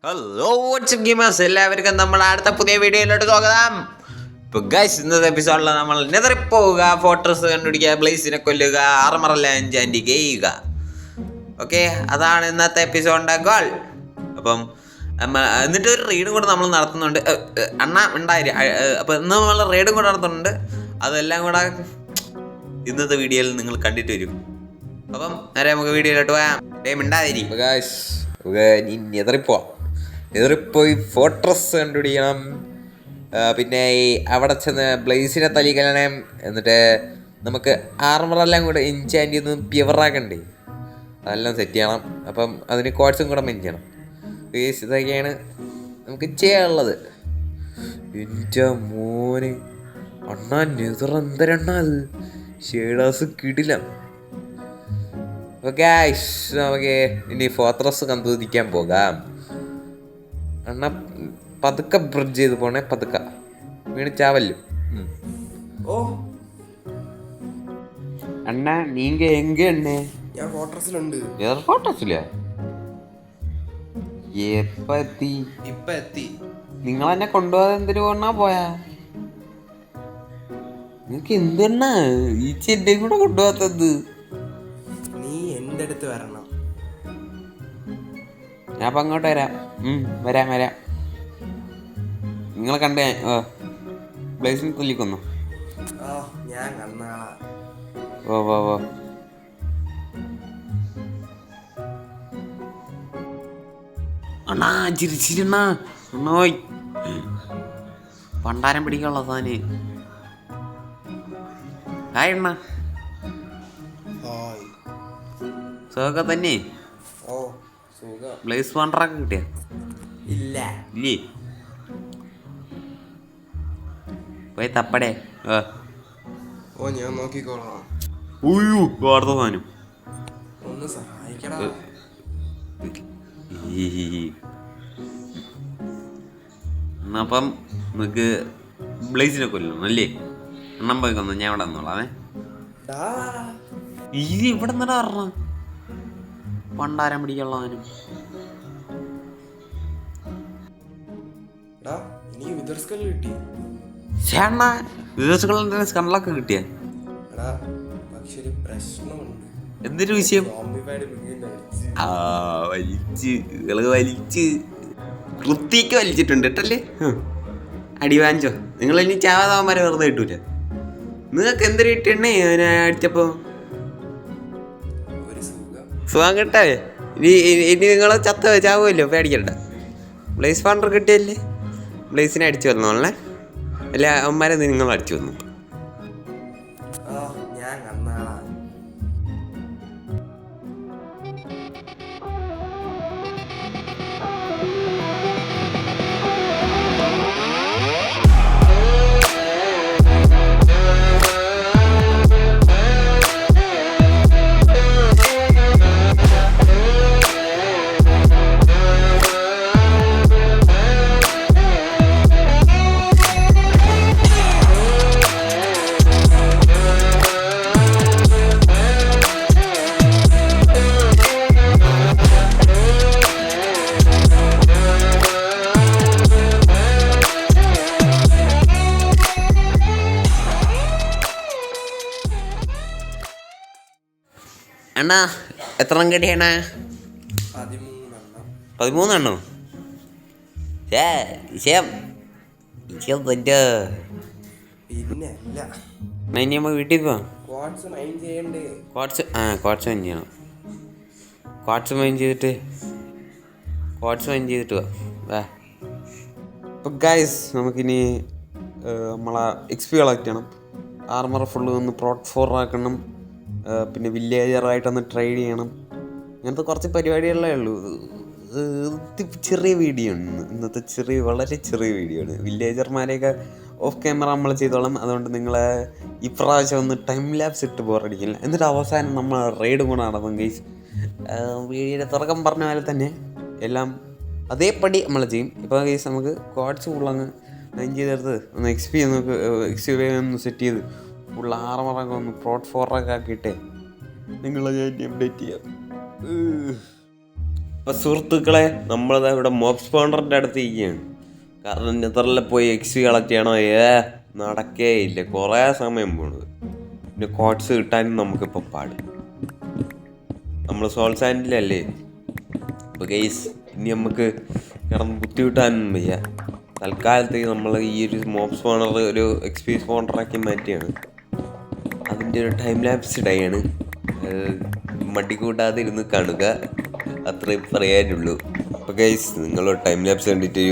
Hello WhatsApp gamers, എല്ലാവർക്കും നമ്മുടെ അടുത്ത പുതിയ വീഡിയോയിലോട്ട് സ്വാഗതം. ഇപ്പോൾ ഗൈസ്, ഇന്നത്തെ എപ്പിസോഡിൽ നമ്മൾ നെതറിൽ പോവുക, ഫോർട്രസ് കണ്ടുപിടിക്കുക, ബ്ലേസിനെ കൊല്ലുക, ആർമറെല്ലാം എൻചാൻറ്റ് ചെയ്യുക. ഓക്കെ, അതാണ് ഇന്നത്തെ എപ്പിസോഡിൻ്റെ ഗോൾ. അപ്പം എന്നിട്ട് ഒരു റെയ്ഡും കൂടെ നമ്മൾ നടത്തുന്നുണ്ട്. അണ്ണ ഉണ്ടായി. അപ്പം ഇന്ന് നമ്മൾ റെയ്ഡും കൂടെ നടത്തുന്നുണ്ട്. അതെല്ലാം കൂടെ ഇന്നത്തെ വീഡിയോയിൽ നിങ്ങൾ കണ്ടിട്ട് വരും. അപ്പം നേരെ നമുക്ക് വീഡിയോയിലോട്ട് പോകാം. ടൈം ഉണ്ടായിരിക്കും ഗൈസ്. ഇനി നെതറിപ്പോയി ഫോർട്രസ് കണ്ടുപിടിക്കണം. പിന്നെ ഈ അവിടെ ചെന്ന് ബ്ലേസിനെ തലിക്കണം. എന്നിട്ട് നമുക്ക് ആർമറെല്ലാം കൂടെ എൻചാൻറ്റ് ചെയ്ത് പ്യുവറാക്കണ്ടേ, അതെല്ലാം സെറ്റ് ചെയ്യണം. അപ്പം അതിന് കോഡ്സും കൂടെ മെയിൻ ചെയ്യണം. ഇതൊക്കെയാണ് നമുക്ക് ചെയ്യാനുള്ളത്. എൻ്റെ മോന് അണ്ണാ, നെതർ എന്തരണ്ണാ അത്, ഷേഡേഴ്സ് കിടില്ല. ഓക്കെ, നമുക്ക് ഇനി ഫോർട്രസ് കണ്ടുപിടിക്കാൻ പോകാം. അണ്ണ പതുക്കെ ബ്രിഡ്ജ് ചെയ്ത് പോണേ, പതുക്കെ വീണ് ചാവല്ലോ. അണ്ണ നീങ്ക എങ്ക അണ്ണേ? ഞാൻ ഫോർട്രസിലുണ്ട്. ഫോർട്രസില്ല? എപ്പ എത്തി? ഇപ്പൊ എത്തി. നിങ്ങൾ എന്നെ കൊണ്ടുപോകാതെ എന്തിനു കൊണ്ടാ പോയാ? നിങ്ങക്ക് എന്തെണ്ണ ഈ ചെന്റെ കൂടെ കൊണ്ടുപോകാത്തത്? നീ എന്റെ അടുത്ത് വരണം. ഞാൻ അപ്പം അങ്ങോട്ട് വരാം. വരാം. നിങ്ങളെ കണ്ടേ ബ്ലേസിനെ കൊല്ലിക്കൊന്നു. ഞാൻ കണ്ണാളാ. ഓ അണ്ണാ, ചിരിച്ചിരുണ്ണ അണ്ണോയ്, പണ്ടാരം പിടിക്കാനുള്ള സാധനം. ഹായ് അണ്ണ. സുഖമൊക്കെ തന്നെ? ഓ സുഖം. ബ്ലേസ് പണ്ടറൊക്കെ കിട്ടിയ? ഇല്ലേ? പോയി തപ്പടേ. ഓ ഞാൻ നോക്കിക്കോളാം. അടുത്ത സാധനം ഒന്ന് സഹായിക്കടാ. എന്നപ്പം നമുക്ക് ബ്ലേസിനെ കൊല്ലണം അല്ലേ? എണ്ണം പോയി കൊന്നു, ഞാൻ ഇവിടെ വന്നോളാമേ. ഇവിടെ നിന്നാ പറഞ്ഞ പണ്ടാരം പിടിക്കുള്ളവനും. സ്കണ്ടലൊക്കെ കിട്ടിയ? എന്തൊരു വിഷയം? വലിച്ച് വൃത്തിക്ക് വലിച്ചിട്ടുണ്ട് കേട്ടല്ലേ? അടി വാങ്ങിച്ചോ? നിങ്ങൾ ഇനി ചാവാതാവന്മാരെ വെറുതെ കിട്ടൂല. നിങ്ങൾക്ക് എന്തൊരു കിട്ടിയെണ്ണേ അടിച്ചപ്പോ? സുഖം കിട്ടാ. ഇനി നിങ്ങളെ ചാവുമല്ലോ, പേടിക്കണ്ട. ബ്ലേസ് ഫണ്ടർ കിട്ടിയല്ലേ? ബ്ലേസിനെ അടിച്ചു വന്നോളേ, അല്ല അവന്മാരെ നിങ്ങൾ അടിച്ചു വന്നു. ഞാൻ കണ്ണാളാ. അണ്ണാ, എത്ര കടിയാണ? 13 വിഷയം പിന്നെ ഇനി നമ്മൾ വീട്ടിൽ പോവാം. ക്വാർട്സ് മൈൻ ചെയ്യണം. ക്വാർട്സ് മൈൻ ചെയ്തിട്ട് പോവാം. അപ്പം ഗൈസ്, നമുക്കിനി നമ്മളെ XP കളക്ട് ചെയ്യണം. ആർമർ ഫുള്ള് ഒന്ന് പ്രോട്ട് 4 ആക്കണം. പിന്നെ വില്ലേജറായിട്ടൊന്ന് ട്രൈഡ് ചെയ്യണം. അങ്ങനത്തെ കുറച്ച് പരിപാടികളേ ഉള്ളൂ. ചെറിയ വീഡിയോ ആണ് ഇന്നത്തെ, വളരെ ചെറിയ വീഡിയോ ആണ്. വില്ലേജർമാരെയൊക്കെ ഓഫ് ക്യാമറ നമ്മൾ ചെയ്തോളാം. അതുകൊണ്ട് നിങ്ങളെ ഇപ്രാവശ്യം ഒന്ന് ടൈം ലാപ്സ് ഇട്ട് ബോറടിക്കില്ല. എന്നിട്ട് അവസാനം നമ്മൾ റെയ്ഡും കൂടെ നടത്തും ഗൈസ്. വീഡിയോയുടെ തുടക്കം പറഞ്ഞ പോലെ തന്നെ എല്ലാം അതേപടി നമ്മൾ ചെയ്യും. ഇപ്പോൾ ഗൈസ് നമുക്ക് കോഡ്സ് ഫുള്ളങ്ങ് മൈൻ ചെയ്തെടുത്ത് ഒന്ന് XP ഒന്ന് സെറ്റ് ചെയ്ത് ഫുൾ ആർമറൊക്കെ ഒന്ന് പ്രോട്ട് 4 ആക്കിയിട്ടേ നിങ്ങളെ ഞാൻ അപ്ഡേറ്റ് ചെയ്യാം. അപ്പം സുഹൃത്തുക്കളെ, നമ്മളിതാ ഇവിടെ മോബ് സ്പോണ്ടറിൻ്റെ അടുത്ത് ഇരിക്കുകയാണ്. കാരണം നെതറിൽ പോയി എക്സ് കളക്ട് ചെയ്യണോ നടക്കേ ഇല്ല, കുറേ സമയം പോണത്. പിന്നെ കോട്ട്സ് കിട്ടാനും നമുക്കിപ്പോൾ പാട്. നമ്മൾ സോൾ സാൻഡിലല്ലേ. അപ്പോൾ ഗെയ്സ്, ഇനി നമുക്ക് കിടന്ന് ബുദ്ധിമുട്ടാനൊന്നും വയ്യ. തൽക്കാലത്തേക്ക് നമ്മൾ ഈ ഒരു മോബ് സ്പോണർ ഒരു എക്സ്പി സ്പോണറാക്കി മാറ്റിയാണ്. അതിൻ്റെ ഒരു ടൈം ലാപ്സ് ഡേ ആണ്. മടി കൂട്ടാതെ ഇരുന്ന് കാണുക, അത്രയും പറയാനുള്ളൂ. അപ്പോൾ ഗൈസ്, നിങ്ങൾ ടൈം ലാപ്സ് കണ്ടിട്ട്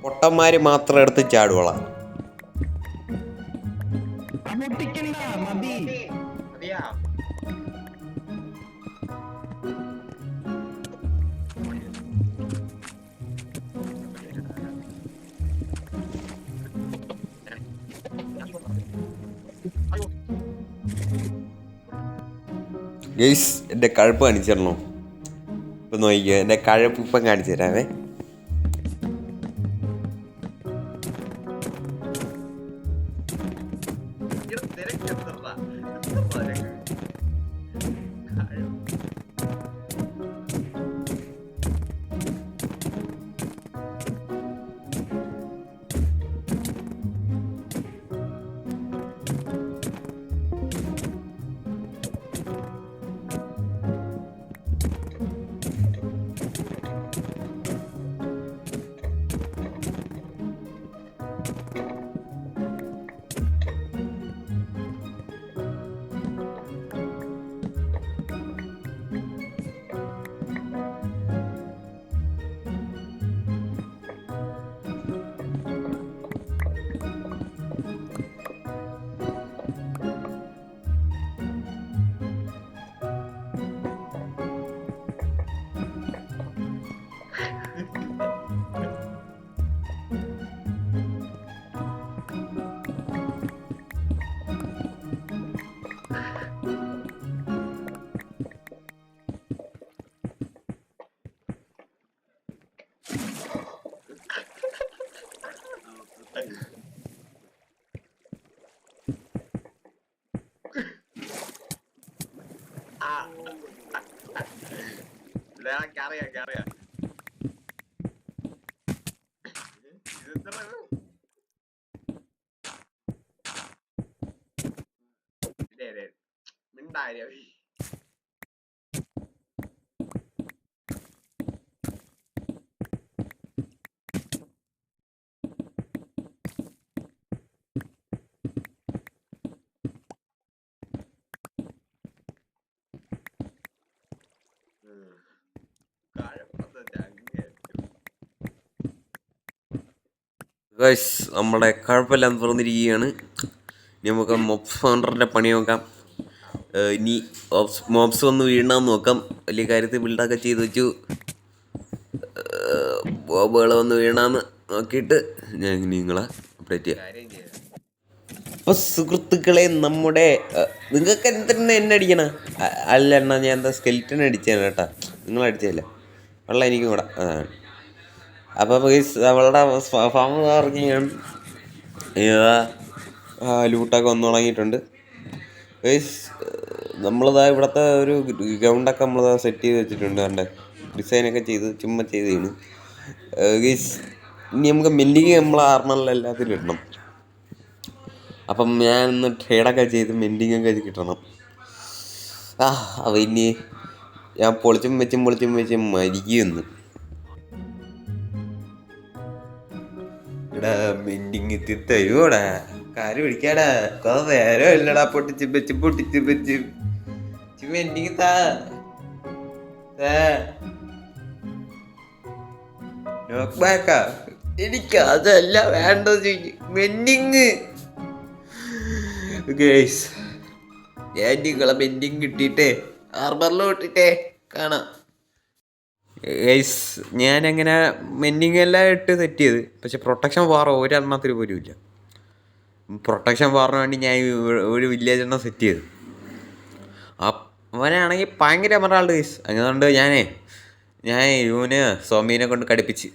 പൊട്ടന്മാര് മാത്രം എടുത്ത് ചാടുവോളാം. ഗെയ്സ്, എൻ്റെ കഴപ്പ് കാണിച്ചു തരണോ? ഇപ്പം നോക്കിക്കോ, എൻ്റെ കഴപ്പ് ഇപ്പം കാണിച്ചു തരാവേ. മിണ്ടായി ഗൈസ്, നമ്മുടെ കുഴപ്പമില്ലാതെ തുറന്നിരിക്കുകയാണ്. ഇനി നമുക്ക് മോബ് സ്പോണ്ടറിൻ്റെ പണി നോക്കാം. ഇനി മോബ്സ് വന്ന് വീഴണമെന്ന് നോക്കാം. വലിയ കാര്യത്തിൽ ബിൽഡൊക്കെ ചെയ്ത് വെച്ചു. ബോബുകൾ വന്ന് വീഴണമെന്ന് നോക്കിയിട്ട് ഞാൻ നിങ്ങളെ അപ്ഡേറ്റ് ചെയ്യാം. അപ്പോൾ സുഹൃത്തുക്കളെ, നമ്മുടെ നിങ്ങൾക്ക് എന്തിനാ എന്നെ അടിക്കണ? അല്ല എണ്ണ, ഞാൻ എന്താ സ്കെൽറ്റൻ അടിച്ചാണ് കേട്ടാ, നിങ്ങളടിച്ചല്ല. വെള്ളം എനിക്കും കൂടെ. അപ്പോൾ അവളുടെ ഫാം ഇറങ്ങിയാണ്. ലൂട്ടൊക്കെ വന്നു തുടങ്ങിയിട്ടുണ്ട്. നമ്മളിതാ ഇവിടുത്തെ ഒരു ഗ്രൗണ്ടൊക്കെ നമ്മളിതാ സെറ്റ് ചെയ്ത് വെച്ചിട്ടുണ്ട്. കണ്ടേ, ഡിസൈനൊക്കെ ചെയ്ത് ചുമ്മാ ചെയ്തതാണ്. ഇനി നമുക്ക് മെൻഡിങ് നമ്മൾ ആർമറിൽ എല്ലാത്തിലും ഇടണം. അപ്പം ഞാൻ ഒന്ന് ട്രേഡൊക്കെ ചെയ്ത് മെൻഡിങ്ങൊക്കെ കിട്ടണം. അപ്പോൾ ഇനി ഞാൻ പൊളിച്ചും വെച്ചും മരിക്കുമെന്ന്. എടാ, മെൻഡിങ് തരുവോടാ? കാര്യം പിടിക്കാടാ, കുറെ നേരം ഇല്ലടാ. പൊട്ടിച്ച് വെച്ച് മെൻഡിങ് താ. നോക്ക് ബാക്കാ എനിക്ക് അതല്ല വേണ്ടത്. ബെൻഡിങ് ഗൈസ്, ഞാൻ നിങ്ങളെ ബെൻഡിങ് കിട്ടിയിട്ടേ ആർബറിൽ വിട്ടിട്ടേ കാണാം. ഗൈസ്, ഞാനങ്ങനെ മെൻഡിങ് എല്ലാം ഇട്ട് സെറ്റ് ചെയ്ത്, പക്ഷെ പ്രൊട്ടക്ഷൻ വാറ ഒരെണ്ണത്തിൽ പോലും ഇല്ല. പ്രൊട്ടക്ഷൻ വാറിന് വേണ്ടി ഞാൻ ഒരു വില്ലേജ് എണ്ണം സെറ്റ് ചെയ്തു. അവനാണെങ്കിൽ ഭയങ്കര എമറാൾഡ് ഗൈസ്. അതുകൊണ്ട് ഞാൻ ഇവന് സോമീനെ കൊണ്ട് കടുപ്പിച്ച്,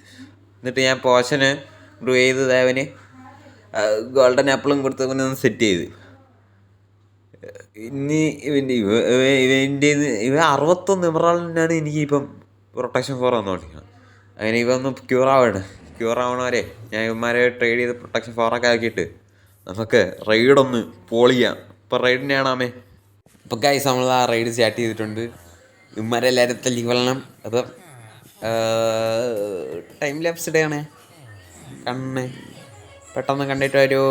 എന്നിട്ട് ഞാൻ പോഷന് ബ്രൂ ചെയ്ത് അവന് ഗോൾഡൻ ആപ്പിളും കൊടുത്ത് ഇവനൊന്ന് സെറ്റ് ചെയ്ത്. ഇനി ഇവ 61 എമറാൾഡിനാണ് എനിക്കിപ്പം പ്രൊട്ടക്ഷൻ ഫോർ വന്നുകൊണ്ടിരിക്കുന്നത്. അങ്ങനെ ഇവ ഒന്ന് ക്യൂർ ആവണവരെ ഞാൻ ഇവന്മാരെ ട്രേഡ് ചെയ്ത് പ്രൊട്ടക്ഷൻ ഫോറൊക്കെ ആക്കിയിട്ട് നമുക്ക് റെയ്ഡൊന്ന് പോളിയാം. ഇപ്പം റെയ്ഡിനാണാമേ. ഇപ്പം ഗൈസ് നമ്മൾ ആ റെയ്ഡ് സ്റ്റാർട്ട് ചെയ്തിട്ടുണ്ട്. ഇവന്മാരെല്ലാവരും തല്ലിക്കൊള്ളണം. അപ്പം ടൈം ലാപ്സ് ഡേ ആണ്. പെട്ടെന്ന് കണ്ടിട്ട് ഒരു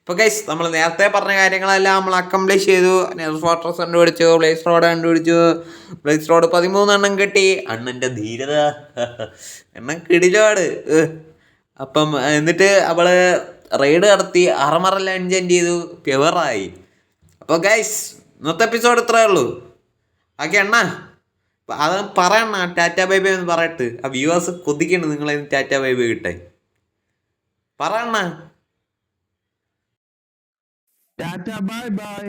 ഇപ്പോൾ ഗൈസ് നമ്മൾ നേരത്തെ പറഞ്ഞ കാര്യങ്ങളെല്ലാം നമ്മൾ അക്കംപ്ലിഷ് ചെയ്തു. നെർഫ് ഫോർട്രസ് കണ്ടുപിടിച്ചു, ബ്ലേസ് റോഡ് കണ്ടുപിടിച്ചു. ബ്ലേസ് റോഡ് 13 എണ്ണം കിട്ടി. അണ്ണൻ്റെ ധീരത എണ്ണം കിടിലോട്. അപ്പം എന്നിട്ട് അവൾ റെയ്ഡ് നടത്തി ആർമറെല്ലാം എൻജോയ് ചെയ്തു, പ്യുവറായി. അപ്പോൾ ഗൈസ് ഇന്നത്തെ എപ്പിസോഡ് ഇത്രയേ ഉള്ളൂ. ഓക്കെ അണ്ണാ, അത് പറയണ്ണ ടാറ്റ ബൈ ബൈ എന്ന് പറയട്ട്. ആ വ്യൂവേഴ്സ് കൊതിക്കണ്ട് നിങ്ങളെ ടാറ്റ ബൈ ബൈ കിട്ടെ. പറയണ്ണ. Tata, bye bye.